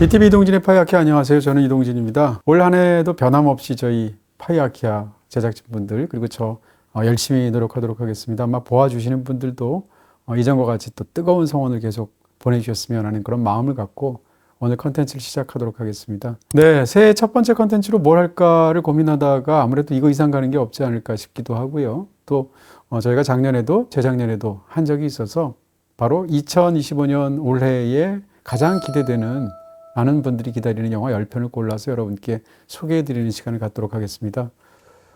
BTV 이동진의 파이아키아 안녕하세요. 저는 이동진입니다. 올 한 해도 변함없이 저희 파이아키아 제작진분들 그리고 저 열심히 노력하도록 하겠습니다. 아마 보아주시는 분들도 이전과 같이 또 뜨거운 성원을 계속 보내주셨으면 하는 그런 마음을 갖고 오늘 컨텐츠를 시작하도록 하겠습니다. 네, 새해 첫 번째 컨텐츠로 뭘 할까를 고민하다가 아무래도 이거 이상 가는 게 없지 않을까 싶기도 하고요. 또 저희가 작년에도 재작년에도 한 적이 있어서 바로 2025년 올해에 가장 기대되는 많은 분들이 기다리는 영화 10편을 골라서 여러분께 소개해드리는 시간을 갖도록 하겠습니다.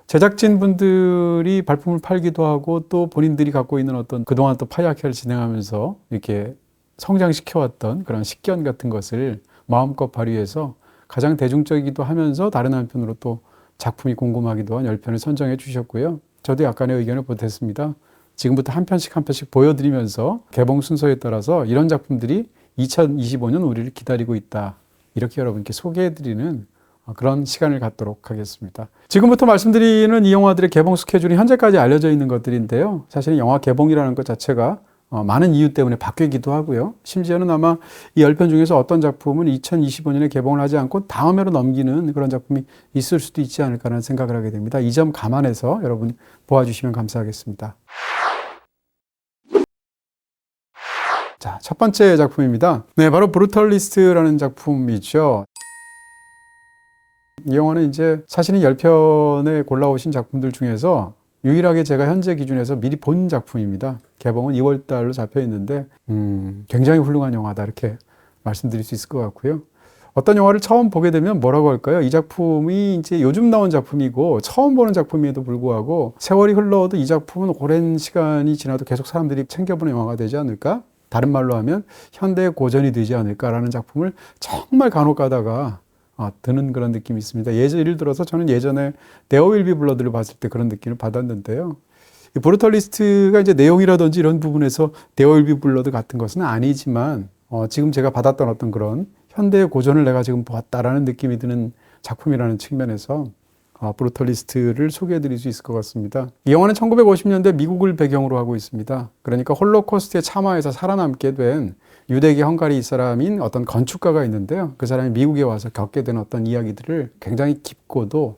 제작진 분들이 발품을 팔기도 하고 또 본인들이 갖고 있는 어떤 그동안 또 파이아키아를 진행하면서 이렇게 성장시켜왔던 그런 식견 같은 것을 마음껏 발휘해서 가장 대중적이기도 하면서 다른 한편으로 또 작품이 궁금하기도 한 10편을 선정해 주셨고요. 저도 약간의 의견을 보탰습니다. 지금부터 한 편씩 보여드리면서 개봉 순서에 따라서 이런 작품들이 2025년 우리를 기다리고 있다. 이렇게 여러분께 소개해드리는 그런 시간을 갖도록 하겠습니다. 지금부터 말씀드리는 이 영화들의 개봉 스케줄이 현재까지 알려져 있는 것들인데요. 사실은 영화 개봉이라는 것 자체가 많은 이유 때문에 바뀌기도 하고요. 심지어는 아마 이 10편 중에서 어떤 작품은 2025년에 개봉을 하지 않고 다음 해로 넘기는 그런 작품이 있을 수도 있지 않을까라는 생각을 하게 됩니다. 이 점 감안해서 여러분 보아주시면 감사하겠습니다. 자, 첫 번째 작품입니다. 네, 바로 브루털리스트라는 작품이죠. 이 영화는 이제 사실은 10편에 골라오신 작품들 중에서 유일하게 제가 현재 기준에서 미리 본 작품입니다. 개봉은 2월 달로 잡혀 있는데 굉장히 훌륭한 영화다 이렇게 말씀드릴 수 있을 것 같고요. 어떤 영화를 처음 보게 되면 뭐라고 할까요? 이 작품이 이제 요즘 나온 작품이고 처음 보는 작품임에도 불구하고 세월이 흘러도 이 작품은 오랜 시간이 지나도 계속 사람들이 챙겨보는 영화가 되지 않을까? 다른 말로 하면 현대의 고전이 되지 않을까라는 작품을 정말 간혹 가다가 드는 그런 느낌이 있습니다. 예를 들어서 저는 예전에 There Will Be Blood를 봤을 때 그런 느낌을 받았는데요. 이 브루털리스트가 이제 내용이라든지 이런 부분에서 There Will Be Blood 같은 것은 아니지만 지금 제가 받았던 어떤 그런 현대의 고전을 내가 지금 보았다라는 느낌이 드는 작품이라는 측면에서 브루털리스트를 소개해드릴 수 있을 것 같습니다. 이 영화는 1950년대 미국을 배경으로 하고 있습니다. 그러니까 홀로코스트에 참화해서 살아남게 된 유대계 헝가리 사람인 어떤 건축가가 있는데요. 그 사람이 미국에 와서 겪게 된 어떤 이야기들을 굉장히 깊고도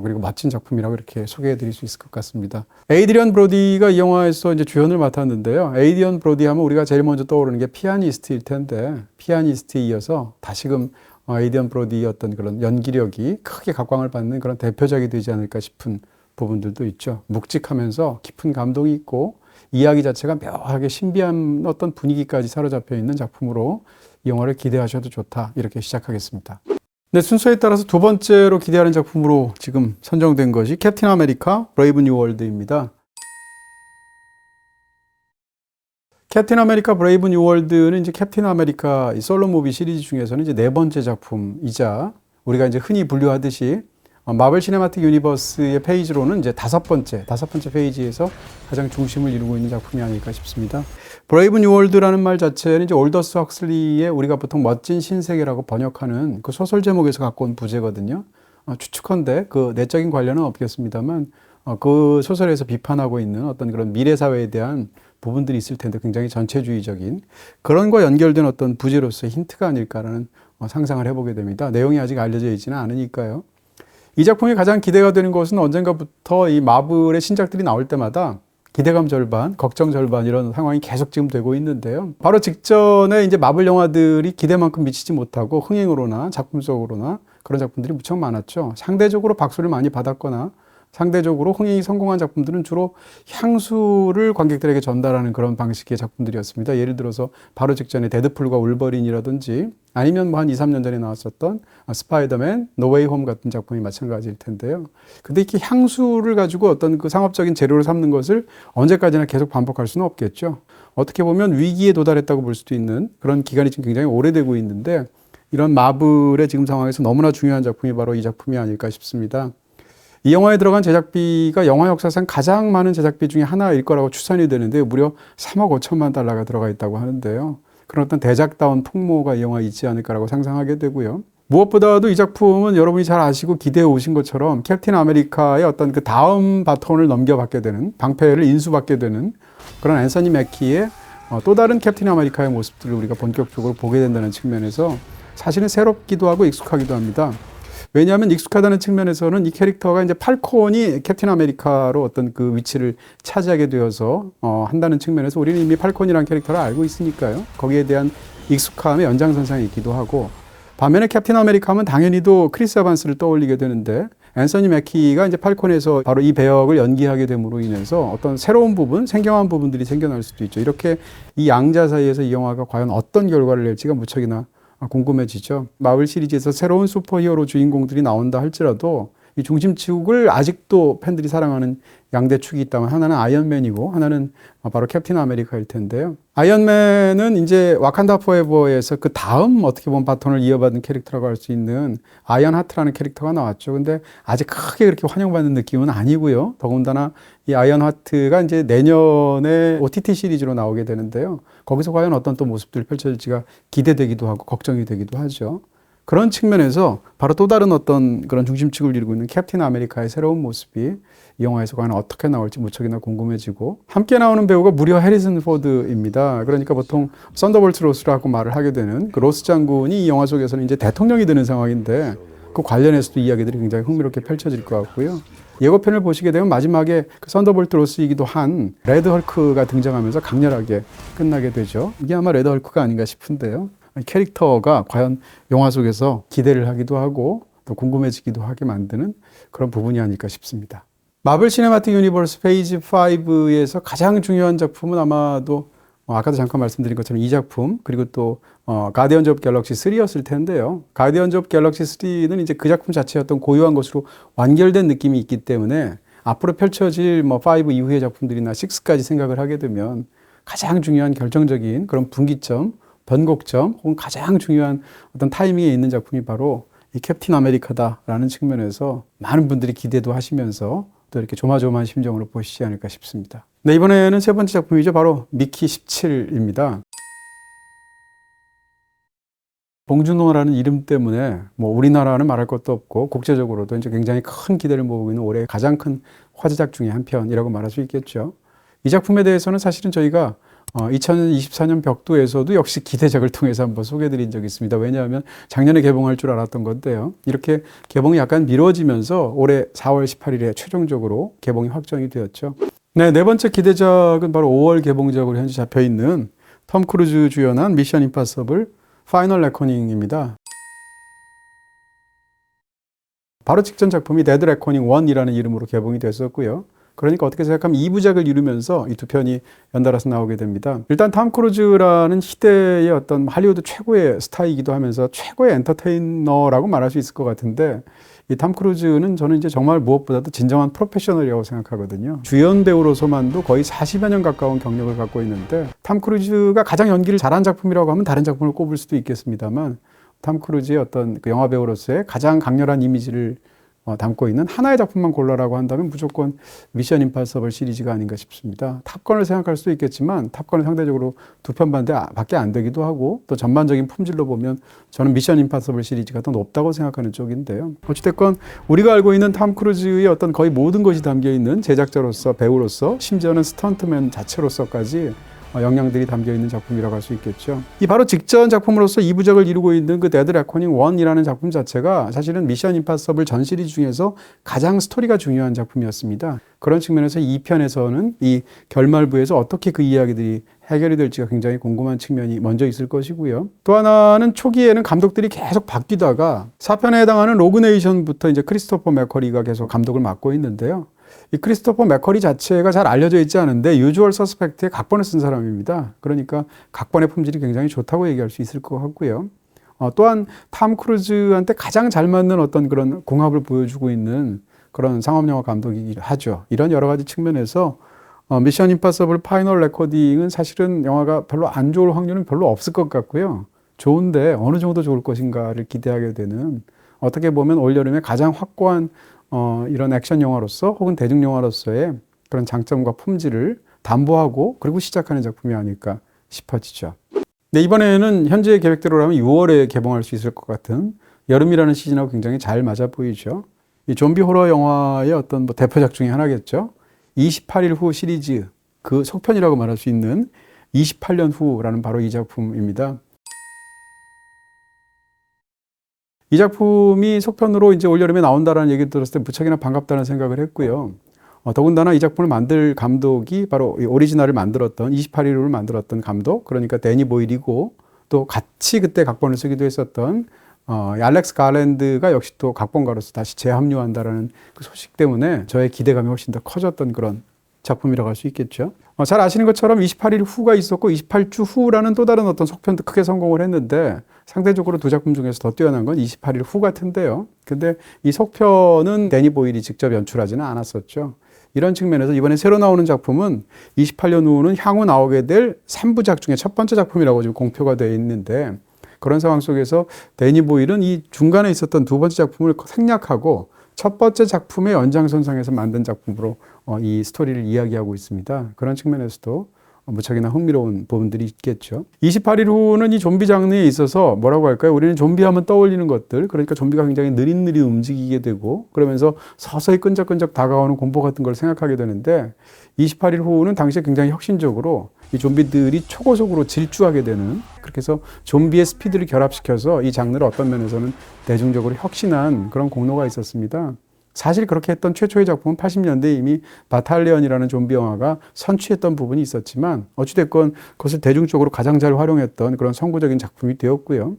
그리고 멋진 작품이라고 이렇게 소개해드릴 수 있을 것 같습니다. 에이드리언 브로디가 이 영화에서 이제 주연을 맡았는데요. 에이드리언 브로디 하면 우리가 제일 먼저 떠오르는 게 피아니스트일 텐데 피아니스트에 이어서 다시금 에이드리언 브로디의 어떤 그런 연기력이 크게 각광을 받는 그런 대표작이 되지 않을까 싶은 부분들도 있죠. 묵직하면서 깊은 감동이 있고 이야기 자체가 묘하게 신비한 어떤 분위기까지 사로잡혀 있는 작품으로 이 영화를 기대하셔도 좋다. 이렇게 시작하겠습니다. 네, 순서에 따라서 두 번째로 기대하는 작품으로 지금 선정된 것이 캡틴 아메리카 브레이브 뉴 월드입니다. 캡틴 아메리카 브레이브 뉴 월드는 이제 캡틴 아메리카 이 솔로 무비 시리즈 중에서는 이제 네 번째 작품이자 우리가 이제 흔히 분류하듯이 마블 시네마틱 유니버스의 페이지로는 이제 다섯 번째 페이지에서 가장 중심을 이루고 있는 작품이 아닐까 싶습니다. 브레이브 뉴 월드라는 말 자체는 이제 올더스 헉슬리의 우리가 보통 멋진 신세계라고 번역하는 그 소설 제목에서 갖고 온 부제거든요. 추측컨대 그 내적인 관련은 없겠습니다만 그 소설에서 비판하고 있는 어떤 그런 미래 사회에 대한 부분들이 있을 텐데 굉장히 전체주의적인 그런 거 연결된 어떤 부제로서의 힌트가 아닐까라는 상상을 해보게 됩니다. 내용이 아직 알려져 있지는 않으니까요. 이 작품이 가장 기대가 되는 것은 언젠가부터 이 마블의 신작들이 나올 때마다 기대감 절반, 걱정 절반 이런 상황이 계속 지금 되고 있는데요. 바로 직전에 이제 마블 영화들이 기대만큼 미치지 못하고 흥행으로나 작품적으로나 그런 작품들이 무척 많았죠. 상대적으로 박수를 많이 받았거나 상대적으로 흥행이 성공한 작품들은 주로 향수를 관객들에게 전달하는 그런 방식의 작품들이었습니다. 예를 들어서 바로 직전에 데드풀과 울버린이라든지 아니면 뭐 한 2, 3년 전에 나왔었던 스파이더맨, 노웨이 홈 같은 작품이 마찬가지일 텐데요. 근데 이렇게 향수를 가지고 어떤 그 상업적인 재료를 삼는 것을 언제까지나 계속 반복할 수는 없겠죠. 어떻게 보면 위기에 도달했다고 볼 수도 있는 그런 기간이 지금 굉장히 오래되고 있는데 이런 마블의 지금 상황에서 너무나 중요한 작품이 바로 이 작품이 아닐까 싶습니다. 이 영화에 들어간 제작비가 영화 역사상 가장 많은 제작비 중에 하나일 거라고 추산이 되는데 무려 3억 5천만 달러가 들어가 있다고 하는데요. 그런 어떤 대작다운 풍모가 이 영화에 있지 않을까라고 상상하게 되고요. 무엇보다도 이 작품은 여러분이 잘 아시고 기대해 오신 것처럼 캡틴 아메리카의 어떤 그 다음 바톤을 넘겨받게 되는 방패를 인수받게 되는 그런 앤서니 매키의 또 다른 캡틴 아메리카의 모습들을 우리가 본격적으로 보게 된다는 측면에서 사실은 새롭기도 하고 익숙하기도 합니다. 왜냐하면 익숙하다는 측면에서는 이 캐릭터가 이제 팔콘이 캡틴 아메리카로 어떤 그 위치를 차지하게 되어서 한다는 측면에서 우리는 이미 팔콘이라는 캐릭터를 알고 있으니까요. 거기에 대한 익숙함의 연장선상에 있기도 하고, 반면에 캡틴 아메리카 하면 당연히도 크리스 에반스를 떠올리게 되는데, 앤서니 매키가 이제 팔콘에서 바로 이 배역을 연기하게 됨으로 인해서 어떤 새로운 부분, 생경한 부분들이 생겨날 수도 있죠. 이렇게 이 양자 사이에서 이 영화가 과연 어떤 결과를 낼지가 무척이나 궁금해지죠. 마블 시리즈에서 새로운 슈퍼히어로 주인공들이 나온다 할지라도 이 중심축을 아직도 팬들이 사랑하는 양대 축이 있다면 하나는 아이언맨이고 하나는 바로 캡틴 아메리카일 텐데요. 아이언맨은 이제 와칸다 포에버에서 그 다음 어떻게 보면 바톤을 이어받은 캐릭터라고 할 수 있는 아이언 하트라는 캐릭터가 나왔죠. 근데 아직 크게 그렇게 환영받는 느낌은 아니고요. 더군다나 이 아이언 하트가 이제 내년에 OTT 시리즈로 나오게 되는데요. 거기서 과연 어떤 또 모습들이 펼쳐질지가 기대되기도 하고 걱정이 되기도 하죠. 그런 측면에서 바로 또 다른 어떤 그런 중심축을 이루고 있는 캡틴 아메리카의 새로운 모습이 이 영화에서 과연 어떻게 나올지 무척이나 궁금해지고, 함께 나오는 배우가 무려 해리슨 포드입니다. 그러니까 보통 썬더볼트 로스라고 말을 하게 되는 그 로스 장군이 이 영화 속에서는 이제 대통령이 되는 상황인데, 그 관련해서도 이야기들이 굉장히 흥미롭게 펼쳐질 것 같고요. 예고편을 보시게 되면 마지막에 그 썬더볼트 로스이기도 한 레드 헐크가 등장하면서 강렬하게 끝나게 되죠. 이게 아마 레드 헐크가 아닌가 싶은데요. 캐릭터가 과연 영화 속에서 기대를 하기도 하고 또 궁금해지기도 하게 만드는 그런 부분이 아닐까 싶습니다. 마블 시네마틱 유니버스 페이지 5에서 가장 중요한 작품은 아마도 아까도 잠깐 말씀드린 것처럼 이 작품, 그리고 또 가디언즈 오브 갤럭시 3였을 텐데요. 가디언즈 오브 갤럭시 3는 이제 그 작품 자체의 어떤 고유한 것으로 완결된 느낌이 있기 때문에 앞으로 펼쳐질 5 이후의 작품들이나 6까지 생각을 하게 되면 가장 중요한 결정적인 그런 분기점, 변곡점, 혹은 가장 중요한 어떤 타이밍에 있는 작품이 바로 이 캡틴 아메리카다라는 측면에서 많은 분들이 기대도 하시면서 또 이렇게 조마조마한 심정으로 보시지 않을까 싶습니다. 네, 이번에는 세 번째 작품이죠. 바로 미키 17입니다. 봉준호라는 이름 때문에 우리나라는 말할 것도 없고 국제적으로도 이제 굉장히 큰 기대를 모으고 있는 올해 가장 큰 화제작 중에 한 편이라고 말할 수 있겠죠. 이 작품에 대해서는 사실은 저희가 2024년 벽두에서도 역시 기대작을 통해서 한번 소개해드린 적이 있습니다. 왜냐하면 작년에 개봉할 줄 알았던 건데요. 이렇게 개봉이 약간 미뤄지면서 올해 4월 18일에 최종적으로 개봉이 확정이 되었죠. 네, 네 번째 기대작은 바로 5월 개봉작으로 현재 잡혀있는 톰 크루즈 주연한 미션 임파서블 파이널 레코닝입니다. 바로 직전 작품이 데드 레코닝 1이라는 이름으로 개봉이 됐었고요. 그러니까 어떻게 생각하면 2부작을 이루면서 이 두 편이 연달아서 나오게 됩니다. 일단 톰 크루즈라는 시대의 어떤 할리우드 최고의 스타이기도 하면서 최고의 엔터테이너라고 말할 수 있을 것 같은데, 이 톰 크루즈는 저는 이제 정말 무엇보다도 진정한 프로페셔널이라고 생각하거든요. 주연 배우로서만도 거의 40여 년 가까운 경력을 갖고 있는데, 톰 크루즈가 가장 연기를 잘한 작품이라고 하면 다른 작품을 꼽을 수도 있겠습니다만, 톰 크루즈의 어떤 그 영화 배우로서의 가장 강렬한 이미지를 담고 있는 하나의 작품만 골라라고 한다면 무조건 미션 임파서블 시리즈가 아닌가 싶습니다. 탑건을 생각할 수도 있겠지만 탑건은 상대적으로 두 편밖에 안 되기도 하고, 또 전반적인 품질로 보면 저는 미션 임파서블 시리즈가 더 높다고 생각하는 쪽인데요. 어찌됐건 우리가 알고 있는 톰 크루즈의 어떤 거의 모든 것이 담겨있는 제작자로서, 배우로서, 심지어는 스턴트맨 자체로서까지 영향들이 담겨있는 작품이라고 할 수 있겠죠. 이 바로 직전 작품으로서 2부작을 이루고 있는 그 데드 레코닝 1이라는 작품 자체가 사실은 미션 임파서블 전 시리즈 중에서 가장 스토리가 중요한 작품이었습니다. 그런 측면에서 2편에서는 이 결말부에서 어떻게 그 이야기들이 해결이 될지가 굉장히 궁금한 측면이 먼저 있을 것이고요. 또 하나는 초기에는 감독들이 계속 바뀌다가 4편에 해당하는 로그네이션부터 이제 크리스토퍼 맥커리가 계속 감독을 맡고 있는데요. 이 크리스토퍼 맥커리 자체가 잘 알려져 있지 않은데 유주얼 서스펙트의 각본을 쓴 사람입니다. 그러니까 각본의 품질이 굉장히 좋다고 얘기할 수 있을 것 같고요. 또한 톰 크루즈한테 가장 잘 맞는 어떤 그런 궁합을 보여주고 있는 그런 상업영화 감독이기도 하죠. 이런 여러 가지 측면에서 미션 임파서블 파이널 레코딩은 사실은 영화가 별로 안 좋을 확률은 별로 없을 것 같고요. 좋은데 어느 정도 좋을 것인가를 기대하게 되는, 어떻게 보면 올여름에 가장 확고한 이런 액션 영화로서 혹은 대중 영화로서의 그런 장점과 품질을 담보하고 그리고 시작하는 작품이 아닐까 싶어지죠. 네, 이번에는 현재 계획대로라면 6월에 개봉할 수 있을 것 같은 여름이라는 시즌하고 굉장히 잘 맞아 보이죠. 이 좀비 호러 영화의 어떤 대표작 중에 하나겠죠. 28일 후 시리즈, 그 속편이라고 말할 수 있는 28년 후라는 바로 이 작품입니다. 이 작품이 속편으로 이제 올여름에 나온다라는 얘기를 들었을 때 무척이나 반갑다는 생각을 했고요. 더군다나 이 작품을 만들 감독이 바로 이 오리지널을 만들었던 28일을 만들었던 감독, 그러니까 데니 보일이고, 또 같이 그때 각본을 쓰기도 했었던 알렉스 가랜드가 역시 또 각본가로서 다시 재합류한다라는 그 소식 때문에 저의 기대감이 훨씬 더 커졌던 그런 작품이라고 할 수 있겠죠. 잘 아시는 것처럼 28일 후가 있었고 28주 후라는 또 다른 어떤 속편도 크게 성공을 했는데 상대적으로 두 작품 중에서 더 뛰어난 건 28일 후 같은데요. 근데 이 속편은 데니 보일이 직접 연출하지는 않았었죠. 이런 측면에서 이번에 새로 나오는 작품은 28년 후는 향후 나오게 될 3부작 중에 첫 번째 작품이라고 지금 공표가 되어 있는데, 그런 상황 속에서 데니 보일은 이 중간에 있었던 두 번째 작품을 생략하고 첫 번째 작품의 연장선상에서 만든 작품으로 이 스토리를 이야기하고 있습니다. 그런 측면에서도 무척이나 흥미로운 부분들이 있겠죠. 28일 후는 이 좀비 장르에 있어서 뭐라고 할까요? 우리는 좀비 하면 떠올리는 것들, 그러니까 좀비가 굉장히 느릿느릿 움직이게 되고 그러면서 서서히 끈적끈적 다가오는 공포 같은 걸 생각하게 되는데, 28일 후는 당시에 굉장히 혁신적으로 이 좀비들이 초고속으로 질주하게 되는, 그렇게 해서 좀비의 스피드를 결합시켜서 이 장르를 어떤 면에서는 대중적으로 혁신한 그런 공로가 있었습니다. 사실 그렇게 했던 최초의 작품은 80년대 이미 바탈리언이라는 좀비 영화가 선취했던 부분이 있었지만 어찌됐건 그것을 대중적으로 가장 잘 활용했던 그런 선구적인 작품이 되었고요.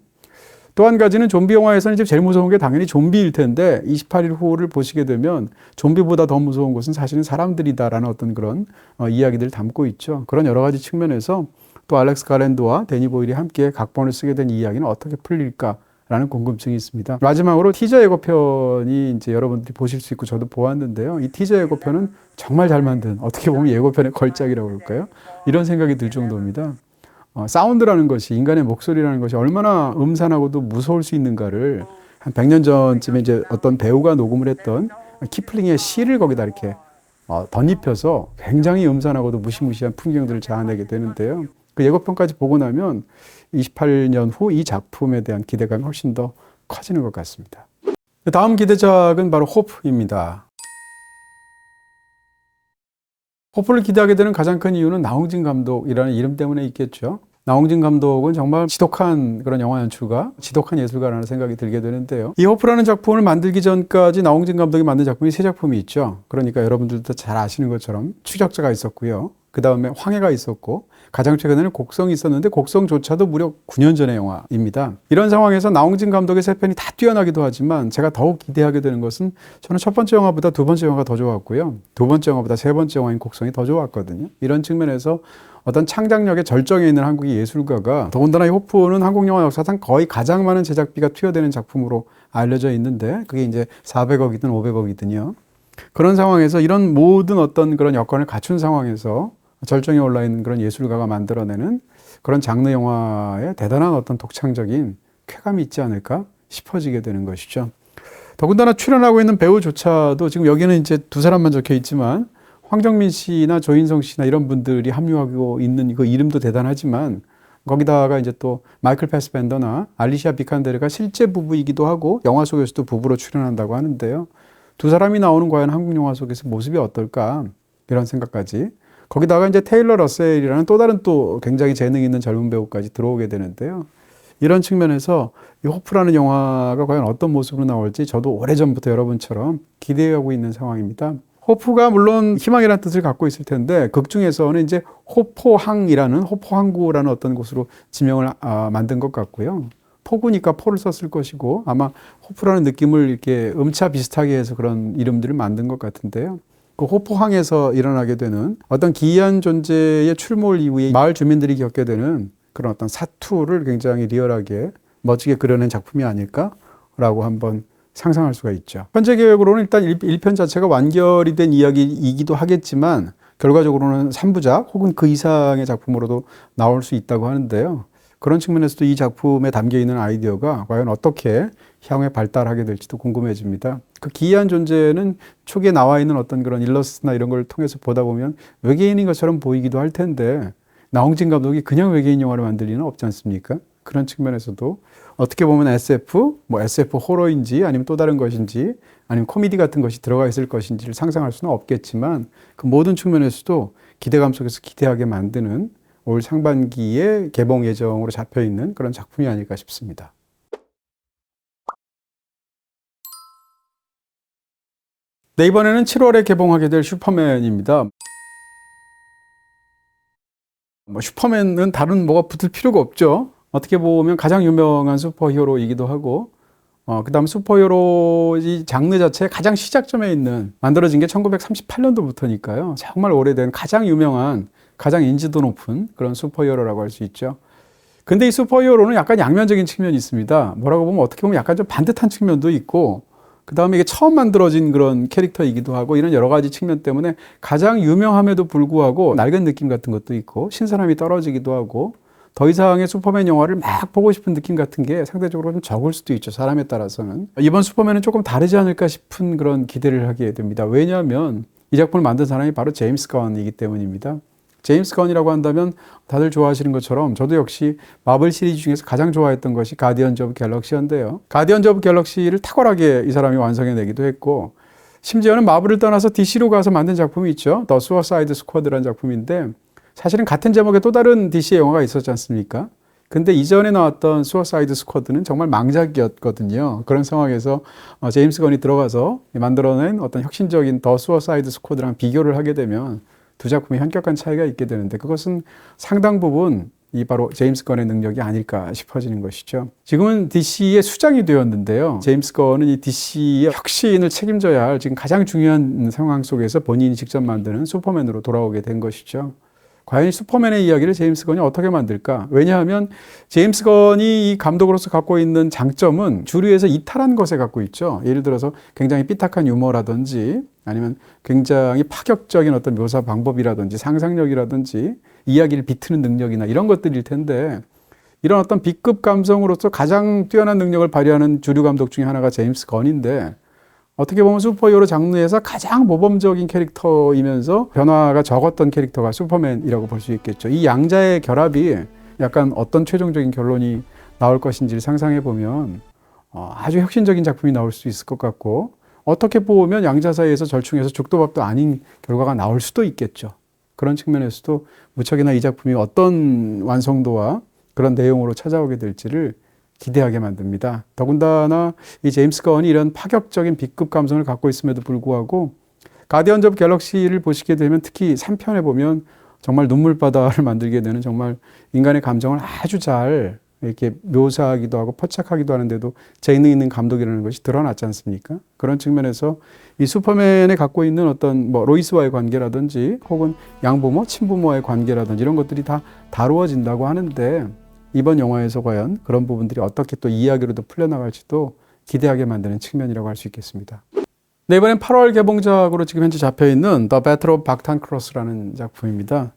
또 한 가지는 좀비 영화에서는 이제 제일 무서운 게 당연히 좀비일 텐데 28일 후를 보시게 되면 좀비보다 더 무서운 것은 사실은 사람들이다라는 어떤 그런 이야기들을 담고 있죠. 그런 여러 가지 측면에서 또 알렉스 가랜드와 데니 보일이 함께 각본을 쓰게 된 이야기는 어떻게 풀릴까? 라는 궁금증이 있습니다. 마지막으로 티저 예고편이 이제 여러분들이 보실 수 있고 저도 보았는데요. 이 티저 예고편은 정말 잘 만든, 어떻게 보면 예고편의 걸작이라고 그럴까요? 이런 생각이 들 정도입니다. 사운드라는 것이, 인간의 목소리라는 것이 얼마나 음산하고도 무서울 수 있는가를 한 100년 전쯤에 이제 어떤 배우가 녹음을 했던 키플링의 시를 거기다 이렇게 덧입혀서 굉장히 음산하고도 무시무시한 풍경들을 자아내게 되는데요. 그 예고편까지 보고 나면 28년 후 이 작품에 대한 기대감이 훨씬 더 커지는 것 같습니다. 다음 기대작은 바로 호프입니다. 호프를 기대하게 되는 가장 큰 이유는 나홍진 감독이라는 이름 때문에 있겠죠. 나홍진 감독은 정말 지독한 그런 영화 연출가, 지독한 예술가라는 생각이 들게 되는데요. 이 호프라는 작품을 만들기 전까지 나홍진 감독이 만든 작품이 세 작품이 있죠. 그러니까 여러분들도 잘 아시는 것처럼 추적자가 있었고요. 그 다음에 황해가 있었고, 가장 최근에는 곡성이 있었는데 곡성조차도 무려 9년 전의 영화입니다. 이런 상황에서 나홍진 감독의 세 편이 다 뛰어나기도 하지만 제가 더욱 기대하게 되는 것은, 저는 첫 번째 영화보다 두 번째 영화가 더 좋았고요. 두 번째 영화보다 세 번째 영화인 곡성이 더 좋았거든요. 이런 측면에서 어떤 창작력의 절정에 있는 한국의 예술가가, 더군다나 이 호프는 한국 영화 역사상 거의 가장 많은 제작비가 투여되는 작품으로 알려져 있는데 그게 이제 400억이든 500억이든요. 그런 상황에서 이런 모든 어떤 그런 여건을 갖춘 상황에서 절정에 올라 있는 그런 예술가가 만들어내는 그런 장르 영화에 대단한 어떤 독창적인 쾌감이 있지 않을까 싶어지게 되는 것이죠. 더군다나 출연하고 있는 배우조차도 지금 여기는 이제 두 사람만 적혀 있지만 황정민 씨나 조인성 씨나 이런 분들이 합류하고 있는 그 이름도 대단하지만, 거기다가 이제 또 마이클 패스벤더나 알리시아 비칸데르가 실제 부부이기도 하고 영화 속에서도 부부로 출연한다고 하는데요. 두 사람이 나오는 과연 한국 영화 속에서 모습이 어떨까, 이런 생각까지. 거기다가 이제 테일러 러셀이라는 또 다른 또 굉장히 재능 있는 젊은 배우까지 들어오게 되는데요. 이런 측면에서 이 호프라는 영화가 과연 어떤 모습으로 나올지 저도 오래전부터 여러분처럼 기대하고 있는 상황입니다. 호프가 물론 희망이라는 뜻을 갖고 있을 텐데 극 중에서는 이제 호포항이라는, 호포항구라는 어떤 곳으로 지명을 만든 것 같고요. 포구니까 포를 썼을 것이고 아마 호프라는 느낌을 이렇게 음차 비슷하게 해서 그런 이름들을 만든 것 같은데요. 그 호포항에서 일어나게 되는 어떤 기이한 존재의 출몰 이후에 마을 주민들이 겪게 되는 그런 어떤 사투를 굉장히 리얼하게 멋지게 그려낸 작품이 아닐까라고 한번 상상할 수가 있죠. 현재 계획으로는 일단 1편 자체가 완결이 된 이야기이기도 하겠지만 결과적으로는 3부작 혹은 그 이상의 작품으로도 나올 수 있다고 하는데요. 그런 측면에서도 이 작품에 담겨 있는 아이디어가 과연 어떻게 향후에 발달하게 될지도 궁금해집니다. 그 기이한 존재는 초기에 나와 있는 어떤 그런 일러스트나 이런 걸 통해서 보다 보면 외계인인 것처럼 보이기도 할 텐데, 나홍진 감독이 그냥 외계인 영화를 만들 리는 없지 않습니까? 그런 측면에서도 어떻게 보면 SF, 뭐 SF 호러인지 아니면 또 다른 것인지 아니면 코미디 같은 것이 들어가 있을 것인지를 상상할 수는 없겠지만, 그 모든 측면에서도 기대감 속에서 기대하게 만드는 올 상반기에 개봉 예정으로 잡혀 있는 그런 작품이 아닐까 싶습니다. 네, 이번에는 7월에 개봉하게 될 슈퍼맨입니다. 슈퍼맨은 다른 뭐가 붙을 필요가 없죠. 어떻게 보면 가장 유명한 슈퍼히어로이기도 하고, 그 다음 슈퍼히어로 이 장르 자체의 가장 시작점에 있는, 만들어진 게 1938년도부터니까요. 정말 오래된 가장 유명한, 가장 인지도 높은 그런 슈퍼히어로라고 할 수 있죠. 근데 이 슈퍼히어로는 약간 양면적인 측면이 있습니다. 뭐라고 보면 어떻게 보면 약간 좀 반듯한 측면도 있고, 그 다음에 이게 처음 만들어진 그런 캐릭터이기도 하고, 이런 여러 가지 측면 때문에 가장 유명함에도 불구하고 낡은 느낌 같은 것도 있고, 신선함이 떨어지기도 하고, 더 이상의 슈퍼맨 영화를 막 보고 싶은 느낌 같은 게 상대적으로 좀 적을 수도 있죠. 사람에 따라서는. 이번 슈퍼맨은 조금 다르지 않을까 싶은 그런 기대를 하게 됩니다. 왜냐하면 이 작품을 만든 사람이 바로 제임스 건이기 때문입니다. 제임스 건이라고 한다면 다들 좋아하시는 것처럼 저도 역시 마블 시리즈 중에서 가장 좋아했던 것이 가디언즈 오브 갤럭시인데요. 가디언즈 오브 갤럭시를 탁월하게 이 사람이 완성해내기도 했고, 심지어는 마블을 떠나서 DC로 가서 만든 작품이 있죠. 더 수어사이드 스쿼드라는 작품인데, 사실은 같은 제목의 또 다른 DC의 영화가 있었지 않습니까? 근데 이전에 나왔던 수어사이드 스쿼드는 정말 망작이었거든요. 그런 상황에서 제임스 건이 들어가서 만들어낸 어떤 혁신적인 더 수어사이드 스쿼드랑 비교를 하게 되면 두 작품이 현격한 차이가 있게 되는데, 그것은 상당 부분 이 바로 제임스 건의 능력이 아닐까 싶어지는 것이죠. 지금은 DC의 수장이 되었는데요. 제임스 건은 이 DC의 혁신을 책임져야 할 지금 가장 중요한 상황 속에서 본인이 직접 만드는 슈퍼맨으로 돌아오게 된 것이죠. 과연 슈퍼맨의 이야기를 제임스 건이 어떻게 만들까? 왜냐하면 제임스 건이 이 감독으로서 갖고 있는 장점은 주류에서 이탈한 것에 갖고 있죠. 예를 들어서 굉장히 삐딱한 유머라든지, 아니면 굉장히 파격적인 어떤 묘사 방법이라든지 상상력이라든지 이야기를 비트는 능력이나 이런 것들일 텐데, 이런 어떤 B급 감성으로서 가장 뛰어난 능력을 발휘하는 주류 감독 중에 하나가 제임스 건인데, 어떻게 보면 슈퍼히어로 장르에서 가장 모범적인 캐릭터이면서 변화가 적었던 캐릭터가 슈퍼맨이라고 볼 수 있겠죠. 이 양자의 결합이 약간 어떤 최종적인 결론이 나올 것인지를 상상해 보면 아주 혁신적인 작품이 나올 수 있을 것 같고, 어떻게 보면 양자 사이에서 절충해서 죽도밥도 아닌 결과가 나올 수도 있겠죠. 그런 측면에서도 무척이나 이 작품이 어떤 완성도와 그런 내용으로 찾아오게 될지를 기대하게 만듭니다. 더군다나 이 제임스 건이 이런 파격적인 B급 감성을 갖고 있음에도 불구하고 가디언즈 오브 갤럭시를 보시게 되면 특히 3편에 보면 정말 눈물바다를 만들게 되는, 정말 인간의 감정을 아주 잘 이렇게 묘사하기도 하고 포착하기도 하는데도 재능 있는 감독이라는 것이 드러났지 않습니까? 그런 측면에서 이 슈퍼맨에 갖고 있는 어떤 로이스와의 관계라든지, 혹은 양부모, 친부모와의 관계라든지 이런 것들이 다 다루어진다고 하는데, 이번 영화에서 과연 그런 부분들이 어떻게 또 이야기로도 풀려나갈지도 기대하게 만드는 측면이라고 할 수 있겠습니다. 네, 이번엔 8월 개봉작으로 지금 현재 잡혀있는 The Battle of Bactan Cross라는 작품입니다.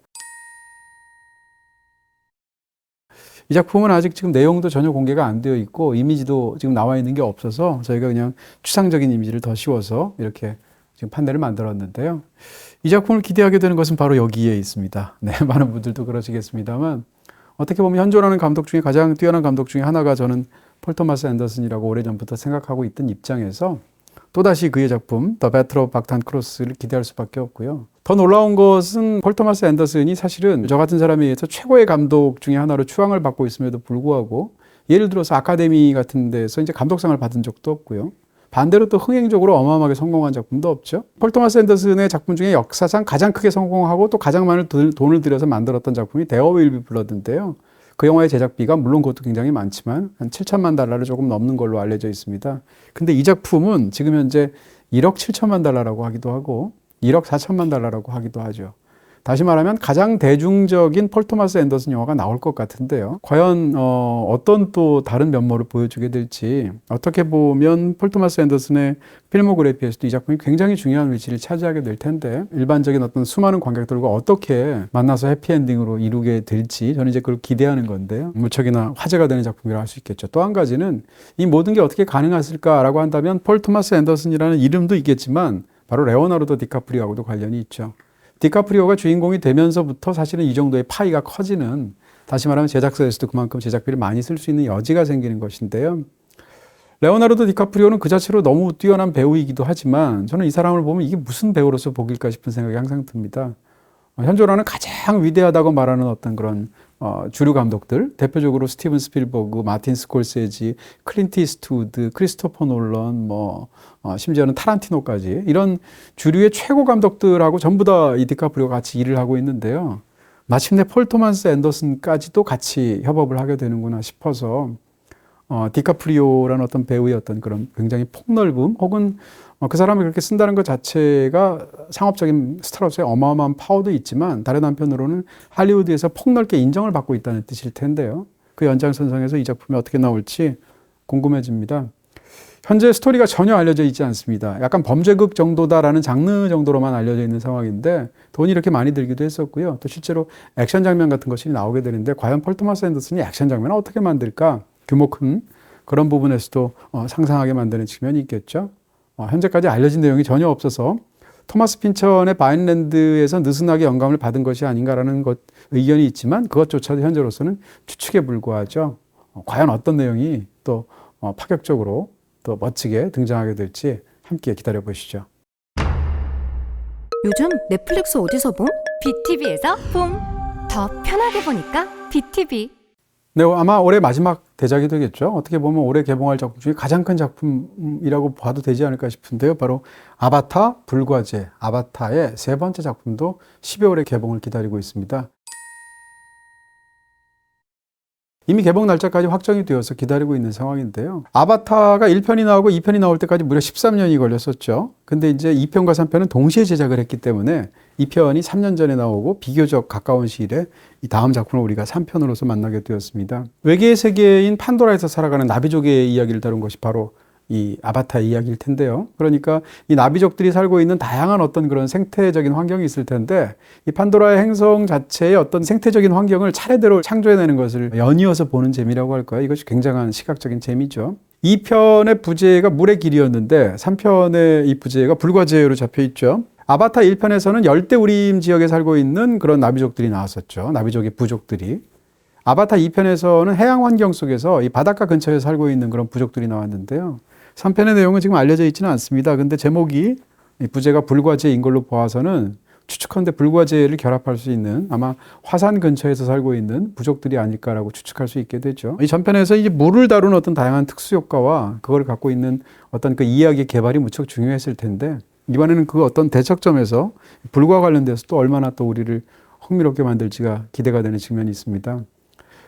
이 작품은 아직 지금 내용도 전혀 공개가 안 되어 있고, 이미지도 지금 나와 있는 게 없어서 저희가 그냥 추상적인 이미지를 더 씌워서 이렇게 지금 판넬을 만들었는데요. 이 작품을 기대하게 되는 것은 바로 여기에 있습니다. 네, 많은 분들도 그러시겠습니다만, 어떻게 보면 현존하는 감독 중에 가장 뛰어난 감독 중에 하나가 저는 폴 토마스 앤더슨이라고 오래전부터 생각하고 있던 입장에서 또다시 그의 작품 The Battle of Bactan Cross를 기대할 수밖에 없고요. 더 놀라운 것은 폴 토마스 앤더슨이 사실은 저 같은 사람에 의해서 최고의 감독 중에 하나로 추앙을 받고 있음에도 불구하고, 예를 들어서 아카데미 같은 데서 이제 감독상을 받은 적도 없고요. 반대로 또 흥행적으로 어마어마하게 성공한 작품도 없죠. 폴 토마스 앤더슨의 작품 중에 역사상 가장 크게 성공하고 또 가장 많은 돈을 들여서 만들었던 작품이 데어 윌 비 블러드인데요. 그 영화의 제작비가 물론 그것도 굉장히 많지만 한 7천만 달러를 조금 넘는 걸로 알려져 있습니다. 근데 이 작품은 지금 현재 1억 7천만 달러라고 하기도 하고 1억 4천만 달러라고 하기도 하죠. 다시 말하면 가장 대중적인 폴 토마스 앤더슨 영화가 나올 것 같은데요. 과연 어떤 또 다른 면모를 보여주게 될지, 어떻게 보면 폴 토마스 앤더슨의 필모그래피에서도 이 작품이 굉장히 중요한 위치를 차지하게 될 텐데, 일반적인 어떤 수많은 관객들과 어떻게 만나서 해피엔딩으로 이루게 될지 저는 이제 그걸 기대하는 건데요. 무척이나 화제가 되는 작품이라 할 수 있겠죠. 또 한 가지는 이 모든 게 어떻게 가능했을까라고 한다면 폴 토마스 앤더슨이라는 이름도 있겠지만 바로 레오나르도 디카프리오하고도 관련이 있죠. 디카프리오가 주인공이 되면서부터 사실은 이 정도의 파이가 커지는, 다시 말하면 제작사에서도 그만큼 제작비를 많이 쓸 수 있는 여지가 생기는 것인데요. 레오나르도 디카프리오는 그 자체로 너무 뛰어난 배우이기도 하지만 저는 이 사람을 보면 이게 무슨 배우로서 복일까 싶은 생각이 항상 듭니다. 현존하는 가장 위대하다고 말하는 어떤 그런 주류 감독들, 대표적으로 스티븐 스필버그, 마틴 스콜세지, 클린트 이스트우드, 크리스토퍼 놀런, 심지어는 타란티노까지 이런 주류의 최고 감독들하고 전부 다 이 디카프리오가 같이 일을 하고 있는데요. 마침내 폴 토마스 앤더슨까지도 같이 협업을 하게 되는구나 싶어서 디카프리오라는 어떤 배우의 어떤 그런 굉장히 폭넓음 혹은 그 사람을 그렇게 쓴다는 것 자체가 상업적인 스타로서의 어마어마한 파워도 있지만 다른 한편으로는 할리우드에서 폭넓게 인정을 받고 있다는 뜻일 텐데요. 그 연장선상에서 이 작품이 어떻게 나올지 궁금해집니다. 현재 스토리가 전혀 알려져 있지 않습니다. 약간 범죄극 정도다라는 장르 정도로만 알려져 있는 상황인데 돈이 이렇게 많이 들기도 했었고요. 또 실제로 액션 장면 같은 것이 나오게 되는데 과연 폴 토마스 앤더슨이 액션 장면을 어떻게 만들까? 규모 큰 그런 부분에서도 상상하게 만드는 측면이 있겠죠. 현재까지 알려진 내용이 전혀 없어서 토마스 핀천의 바인랜드에서 느슨하게 영감을 받은 것이 아닌가라는 의견이 있지만 그것조차도 현재로서는 추측에 불과하죠. 과연 어떤 내용이 또 파격적으로 또 멋지게 등장하게 될지 함께 기다려 보시죠. 요즘 넷플릭스 어디서 봄? BTV에서 봄! 더 편하게 보니까 BTV. 네, 아마 올해 마지막 대작이 되겠죠. 어떻게 보면 올해 개봉할 작품 중에 가장 큰 작품이라고 봐도 되지 않을까 싶은데요. 바로 아바타 불과제, 아바타의 세 번째 작품도 12월에 개봉을 기다리고 있습니다. 이미 개봉 날짜까지 확정이 되어서 기다리고 있는 상황인데요. 아바타가 1편이 나오고 2편이 나올 때까지 무려 13년이 걸렸었죠. 근데 이제 2편과 3편은 동시에 제작을 했기 때문에 2편이 3년 전에 나오고 비교적 가까운 시일에 이 다음 작품을 우리가 3편으로서 만나게 되었습니다. 외계의 세계인 판도라에서 살아가는 나비족의 이야기를 다룬 것이 바로 이 아바타 이야기일 텐데요. 그러니까 이 나비족들이 살고 있는 다양한 어떤 그런 생태적인 환경이 있을 텐데 이 판도라의 행성 자체의 어떤 생태적인 환경을 차례대로 창조해내는 것을 연이어서 보는 재미라고 할까요? 이것이 굉장한 시각적인 재미죠. 2편의 부제가 물의 길이었는데 3편의 이 부제가 불과제로 잡혀 있죠. 아바타 1편에서는 열대우림 지역에 살고 있는 그런 나비족들이 나왔었죠. 나비족의 부족들이. 아바타 2편에서는 해양 환경 속에서 이 바닷가 근처에 살고 있는 그런 부족들이 나왔는데요. 3편의 내용은 지금 알려져 있지는 않습니다. 근데 제목이 이 부제가 불과제인 걸로 보아서는 추측컨대 불과제를 결합할 수 있는 아마 화산 근처에서 살고 있는 부족들이 아닐까라고 추측할 수 있게 되죠. 이 전편에서 이제 물을 다루는 어떤 다양한 특수 효과와 그걸 갖고 있는 어떤 그 이야기의 개발이 무척 중요했을 텐데 이번에는 그 어떤 대척점에서 불과 관련돼서 또 얼마나 또 우리를 흥미롭게 만들지가 기대가 되는 측면이 있습니다.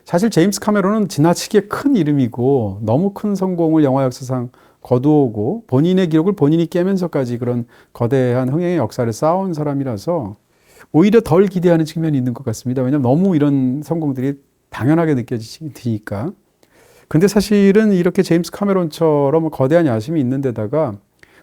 사실 제임스 카메론은 지나치게 큰 이름이고 너무 큰 성공을 영화 역사상 거두어오고 본인의 기록을 본인이 깨면서까지 그런 거대한 흥행의 역사를 쌓아온 사람이라서 오히려 덜 기대하는 측면이 있는 것 같습니다. 왜냐하면 너무 이런 성공들이 당연하게 느껴지니까. 근데 사실은 이렇게 제임스 카메론처럼 거대한 야심이 있는 데다가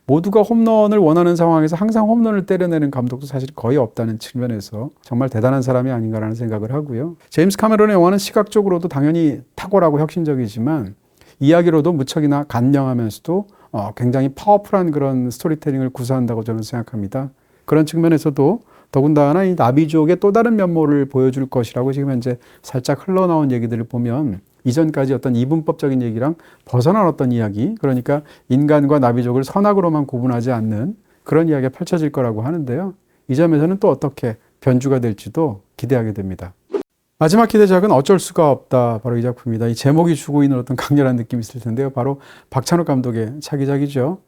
모두가 홈런을 원하는 상황에서 항상 홈런을 때려내는 감독도 사실 거의 없다는 측면에서 정말 대단한 사람이 아닌가라는 생각을 하고요. 제임스 카메론의 영화는 시각적으로도 당연히 탁월하고 혁신적이지만 이야기로도 무척이나 간명하면서도 굉장히 파워풀한 그런 스토리텔링을 구사한다고 저는 생각합니다. 그런 측면에서도 더군다나 이 나비족의 또 다른 면모를 보여줄 것이라고 지금 현재 살짝 흘러나온 얘기들을 보면 이전까지 어떤 이분법적인 얘기랑 벗어난 어떤 이야기, 그러니까 인간과 나비족을 선악으로만 구분하지 않는 그런 이야기가 펼쳐질 거라고 하는데요. 이 점에서는 또 어떻게 변주가 될지도 기대하게 됩니다. 마지막 기대작은 어쩔 수가 없다. 바로 이 작품입니다. 이 제목이 주고 있는 어떤 강렬한 느낌이 있을 텐데요. 바로 박찬욱 감독의 차기작이죠.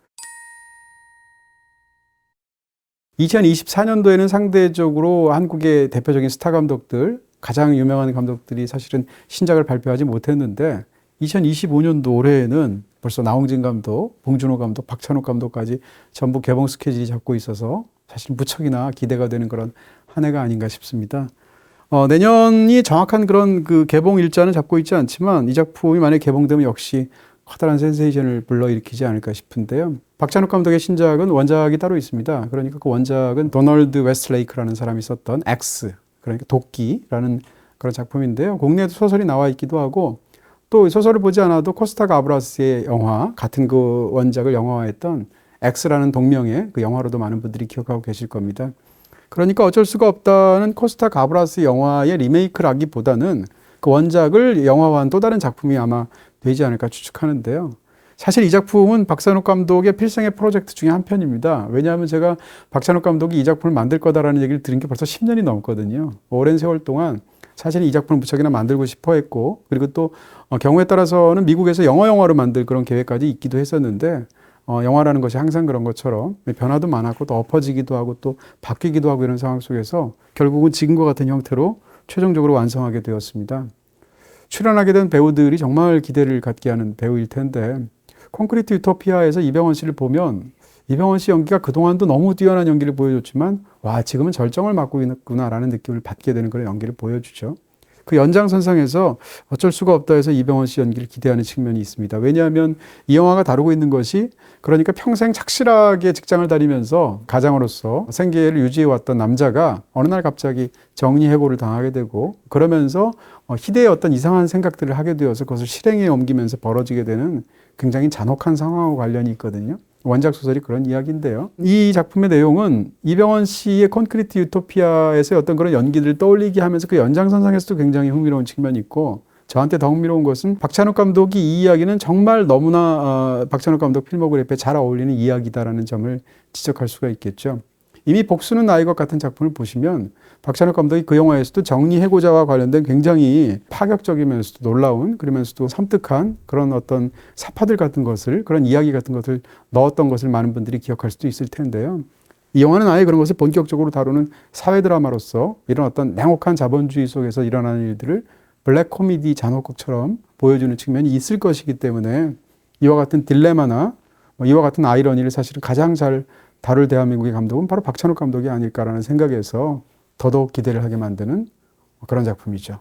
2024년도에는 상대적으로 한국의 대표적인 스타 감독들, 가장 유명한 감독들이 사실은 신작을 발표하지 못했는데 2025년도 올해에는 벌써 나홍진 감독, 봉준호 감독, 박찬욱 감독까지 전부 개봉 스케줄이 잡고 있어서 사실 무척이나 기대가 되는 그런 한 해가 아닌가 싶습니다. 내년이 정확한 그런 그 개봉 일자는 잡고 있지 않지만 이 작품이 만약에 개봉되면 역시 커다란 센세이션을 불러일으키지 않을까 싶은데요. 박찬욱 감독의 신작은 원작이 따로 있습니다. 그러니까 그 원작은 도널드 웨스트레이크라는 사람이 썼던 X, 그러니까 도끼라는 그런 작품인데요. 국내에도 소설이 나와 있기도 하고 또 소설을 보지 않아도 코스타 가브라스의 영화, 같은 그 원작을 영화화했던 X라는 동명의 그 영화로도 많은 분들이 기억하고 계실 겁니다. 그러니까 어쩔 수가 없다는 코스타 가브라스 영화의 리메이크라기보다는 그 원작을 영화화한 또 다른 작품이 아마 되지 않을까 추측하는데요. 사실 이 작품은 박찬욱 감독의 필생의 프로젝트 중에 한 편입니다. 왜냐하면 제가 박찬욱 감독이 이 작품을 만들 거다라는 얘기를 들은 게 벌써 10년이 넘거든요. 오랜 세월 동안 사실은 이 작품을 무척이나 만들고 싶어 했고, 그리고 또 경우에 따라서는 미국에서 영화로 만들 그런 계획까지 있기도 했었는데, 영화라는 것이 항상 그런 것처럼 변화도 많았고 또 엎어지기도 하고 또 바뀌기도 하고 이런 상황 속에서 결국은 지금과 같은 형태로 최종적으로 완성하게 되었습니다. 출연하게 된 배우들이 정말 기대를 갖게 하는 배우일 텐데, 콘크리트 유토피아에서 이병헌 씨를 보면 이병헌 씨 연기가 그동안도 너무 뛰어난 연기를 보여줬지만 와, 지금은 절정을 맞고 있구나라는 느낌을 받게 되는 그런 연기를 보여주죠. 그 연장선상에서 어쩔 수가 없다 해서 이병헌 씨 연기를 기대하는 측면이 있습니다. 왜냐하면 이 영화가 다루고 있는 것이, 그러니까 평생 착실하게 직장을 다니면서 가장으로서 생계를 유지해왔던 남자가 어느 날 갑자기 정리해고를 당하게 되고, 그러면서 희대의 어떤 이상한 생각들을 하게 되어서 그것을 실행에 옮기면서 벌어지게 되는 굉장히 잔혹한 상황하고 관련이 있거든요. 원작 소설이 그런 이야기인데요. 이 작품의 내용은 이병헌 씨의 콘크리트 유토피아에서의 어떤 그런 연기들을 떠올리게 하면서 그 연장선상에서도 굉장히 흥미로운 측면이 있고, 저한테 더 흥미로운 것은 박찬욱 감독이 이 이야기는 정말 너무나 박찬욱 감독 필모그래피에 잘 어울리는 이야기다라는 점을 지적할 수가 있겠죠. 이미 복수는 나의 것 같은 작품을 보시면 박찬욱 감독이 그 영화에서도 정리해고자와 관련된 굉장히 파격적이면서도 놀라운, 그러면서도 섬뜩한 그런 어떤 사파들 같은 것을, 그런 이야기 같은 것을 넣었던 것을 많은 분들이 기억할 수도 있을 텐데요. 이 영화는 아예 그런 것을 본격적으로 다루는 사회 드라마로서 이런 어떤 냉혹한 자본주의 속에서 일어나는 일들을 블랙 코미디 잔혹극처럼 보여주는 측면이 있을 것이기 때문에 이와 같은 딜레마나 이와 같은 아이러니를 사실은 가장 잘 다룰 대한민국의 감독은 바로 박찬욱 감독이 아닐까라는 생각에서 더더욱 기대를 하게 만드는 그런 작품이죠.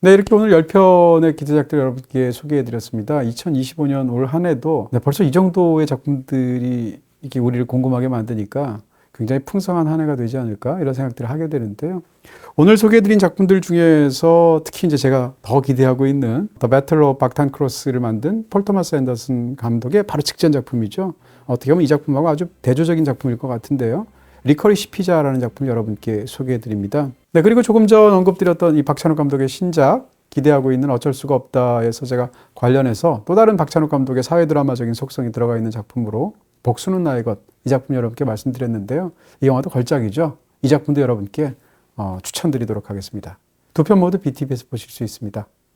네, 이렇게 오늘 10편의 기대작들 여러분께 소개해드렸습니다. 2025년 올 한 해도 벌써 이 정도의 작품들이 이렇게 우리를 궁금하게 만드니까 굉장히 풍성한 한 해가 되지 않을까 이런 생각들을 하게 되는데요. 오늘 소개해드린 작품들 중에서 특히 이제 제가 더 기대하고 있는 The Battle of 박탄 크로스를 만든 폴 토마스 앤더슨 감독의 바로 직전 작품이죠. 어떻게 보면 이 작품하고 아주 대조적인 작품일 것 같은데요. 리커리시 피자라는 작품 여러분께 소개해드립니다. 네, 그리고 조금 전 언급드렸던 이 박찬욱 감독의 신작 기대하고 있는 어쩔 수가 없다에서 제가 관련해서 또 다른 박찬욱 감독의 사회 드라마적인 속성이 들어가 있는 작품으로 복수는 나의 것, 이 작품 여러분께 말씀드렸는데요. 이 영화도 걸작이죠. 이 작품도 여러분께 추천드리도록 하겠습니다. 두 편 모두 BTV에서 보실 수 있습니다.